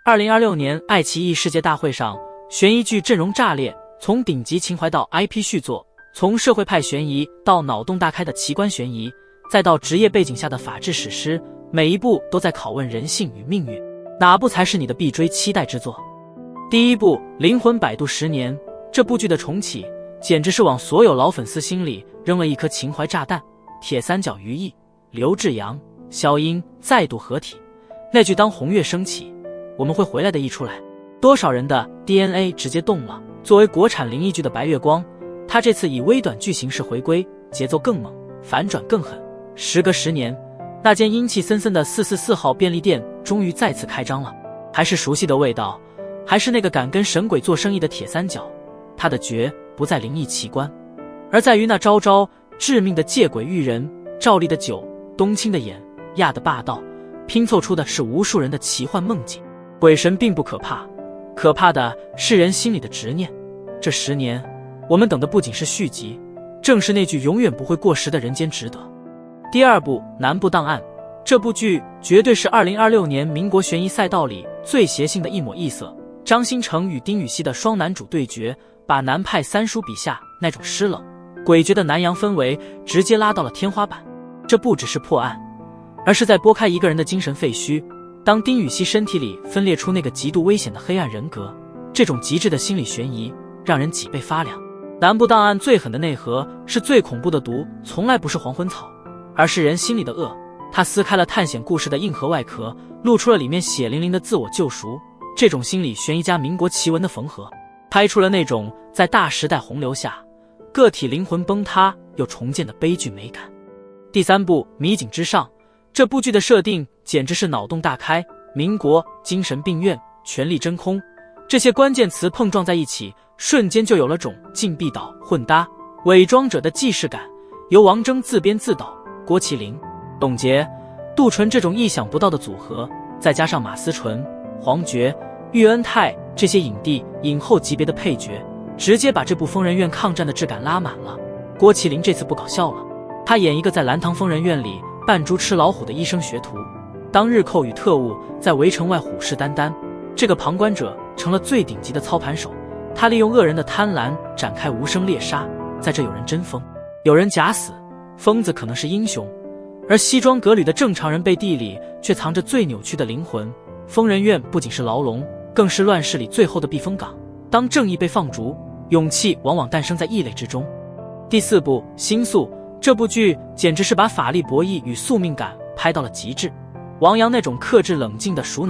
2026年爱奇艺世界大会上，悬疑剧阵容炸裂，从顶级情怀到 IP 续作，从社会派悬疑到脑洞大开的奇观悬疑，再到职业背景下的法治史诗，每一部都在拷问人性与命运。哪部才是你的必追期待之作？第一部《灵魂摆渡10年》，这部剧的重启简直是往所有老粉丝心里扔了一颗情怀炸弹。铁三角于毅、刘志扬、肖英再度合体，那句当红月升起我们会回来的一出来，多少人的 DNA 直接动了。作为国产灵异剧的白月光，他这次以微短剧形式回归，节奏更猛，反转更狠。时隔10年，那间阴气森森的444号便利店终于再次开张了，还是熟悉的味道，还是那个敢跟神鬼做生意的铁三角。他的绝不在灵异奇观，而在于那招招致命的借鬼喻人，赵丽的酒，冬青的眼，亚的霸道，拼凑出的是无数人的奇幻梦境。鬼神并不可怕，可怕的是人心里的执念。这10年，我们等的不仅是续集，正是那句永远不会过时的人间值得。第二部《南部档案》，这部剧绝对是2026年民国悬疑赛道里最邪性的一抹异色。张新成与丁禹兮的双男主对决，把南派三叔笔下那种湿冷诡谲的南洋氛围直接拉到了天花板。这不只是破案，而是在拨开一个人的精神废墟。当丁禹兮身体里分裂出那个极度危险的黑暗人格，这种极致的心理悬疑让人脊背发凉。南部档案最狠的内核是最恐怖的毒，从来不是黄昏草，而是人心里的恶。他撕开了探险故事的硬核外壳，露出了里面血淋淋的自我救赎。这种心理悬疑加民国奇闻的缝合，拍出了那种在大时代洪流下个体灵魂崩塌又重建的悲剧美感。第三部《迷警之上》，这部剧的设定简直是脑洞大开，民国、精神病院、权力真空，这些关键词碰撞在一起，瞬间就有了种禁闭岛混搭伪装者的既视感。由王铮自编自导，郭麒麟、董洁、杜淳这种意想不到的组合，再加上马思纯、黄觉、喻恩泰这些影帝影后级别的配角，直接把这部疯人院抗战的质感拉满了。郭麒麟这次不搞笑了，他演一个在蓝塘疯人院里扮猪吃老虎的医生学徒，当日寇与特务在围城外虎视眈眈，这个旁观者成了最顶级的操盘手。他利用恶人的贪婪展开无声猎杀，在这有人真疯，有人假死，疯子可能是英雄，而西装革履的正常人背地里却藏着最扭曲的灵魂。疯人院不仅是牢笼，更是乱世里最后的避风港。当正义被放逐，勇气往往诞生在异类之中。第四部《星宿》，这部剧简直是把法力博弈与宿命感拍到了极致。王阳那种克制冷静的熟